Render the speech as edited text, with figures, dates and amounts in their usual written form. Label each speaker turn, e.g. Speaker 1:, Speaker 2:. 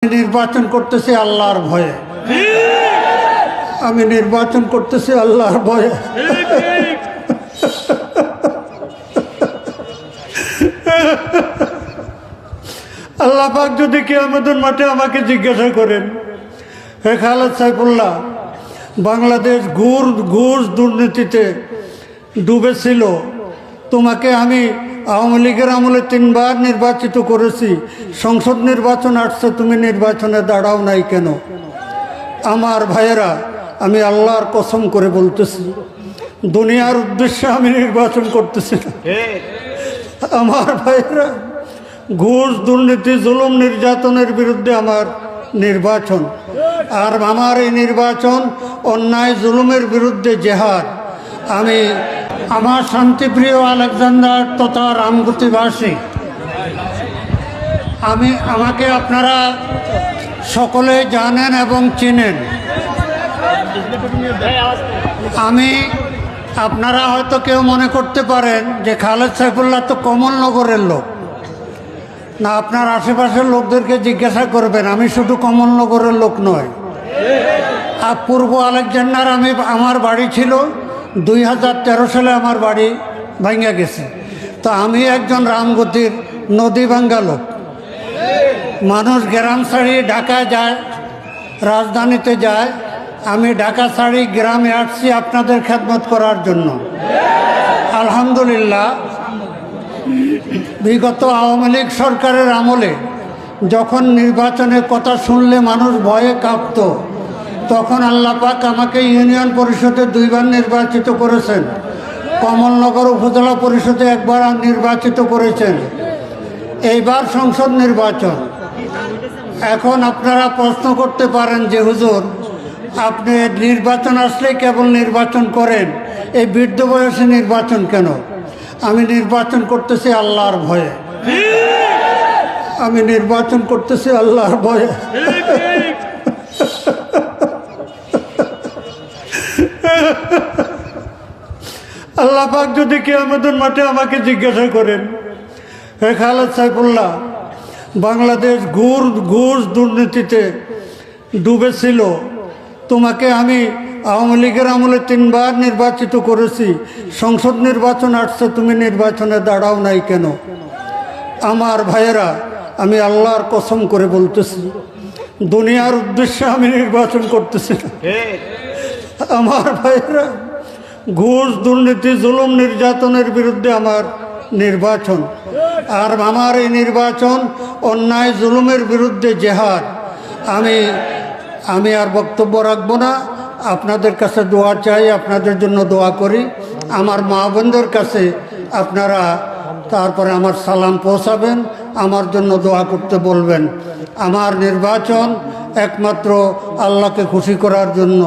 Speaker 1: নির্বাচন করতেছি আল্লাহর ভয়ে। আমি নির্বাচন করতেছি আল্লাহর ভয়ে। আল্লাহ পাক যদি কিয়ামতের মাঠে আমাকে জিজ্ঞাসা করেন, হে খালেদ সাইফুল্লাহ, বাংলাদেশ ঘুষ দুর্নীতিতে ডুবেছিল, তোমাকে আমি আওয়ামী লীগের আমলে 3 বার নির্বাচিত করেছি, সংসদ নির্বাচন আসছে, তুমি নির্বাচনে দাঁড়াও নাই কেন? আমার ভাইয়েরা, আমি আল্লাহর কসম করে বলতেছি, দুনিয়ার উদ্দেশ্যে আমি নির্বাচন করতেছি না। আমার ভাইয়েরা, ঘুষ দুর্নীতি জুলুম নির্যাতনের বিরুদ্ধে আমার নির্বাচন, আর আমার এই নির্বাচন অন্যায় জুলুমের বিরুদ্ধে জেহাদ। আমি আমার শান্তিপ্রিয় আলেকজান্ডার তথা রামগতিবাসী, আমাকে আপনারা সকলে জানেন এবং চিনেন। আপনারা হয়তো কেউ মনে করতে পারেন যে খালেদ সাইফুল্লাহ তো কমলনগরের লোক। না, আপনার আশেপাশের লোকদেরকে জিজ্ঞাসা করবেন, আমি শুধু কমলনগরের লোক নয়। আর পূর্ব আলেকজান্ডার আমার বাড়ি ছিল, 2013 সালে আমার বাড়ি ভাঙ্গা গেছে। তো আমি একজন রামগতির নদী ভাঙ্গা লোক। মানুষ গ্রাম ছাড়ি ঢাকা যায়, রাজধানীতে যায়, আমি ঢাকা ছাড়ি গ্রামে আসছি আপনাদের খেদমত করার জন্য। আলহামদুলিল্লাহ, বিগত আওয়ামী লীগ সরকারের আমলে যখন নির্বাচনের কথা শুনলে মানুষ ভয়ে কাঁপত, তখন আল্লাহ পাক আমাকে ইউনিয়ন পরিষদে 2 বার নির্বাচিত করেছেন, কমলনগর উপজেলা পরিষদে 1 বার নির্বাচিত করেছেন, এইবার সংসদ নির্বাচন। এখন আপনারা প্রশ্ন করতে পারেন যে হুজুর, আপনি নির্বাচন আসলে কেবল নির্বাচন করেন, এই বৃদ্ধ বয়সে নির্বাচন কেন? আমি নির্বাচন করতেছি আল্লাহর ভয়ে। আমি নির্বাচন করতেছি আল্লাহর ভয়ে। আল্লাহ পাক যদি কিয়ামতের মাঠে আমাকে জিজ্ঞাসা করেন, হে খালেদ সাইফুল্লাহ, বাংলাদেশ ঘুষ দুর্নীতিতে ডুবেছিল, তোমাকে আমি আওয়ামী লীগের আমলে 3 বার নির্বাচিত করেছি, সংসদ নির্বাচন আসছে, তুমি নির্বাচনে দাঁড়াও নাই কেন? আমার ভাইয়েরা, আমি আল্লাহর কসম করে বলতেছি, দুনিয়ার উদ্দেশ্যে আমি নির্বাচন করতেছি না। আমার ভাইয়েরা, ঘুষ দুর্নীতি জুলুম নির্যাতনের বিরুদ্ধে আমার নির্বাচন, আর আমার এই নির্বাচন অন্যায় জুলুমের বিরুদ্ধে জেহাদ। আমি আর বক্তব্য রাখবো না। আপনাদের কাছে দোয়া চাই, আপনাদের জন্য দোয়া করি। আমার মা বোনদের কাছে আপনারা তারপরে আমার সালাম পৌঁছাবেন, আমার জন্য দোয়া করতে বলবেন। আমার নির্বাচন একমাত্র আল্লাহকে খুশি করার জন্য।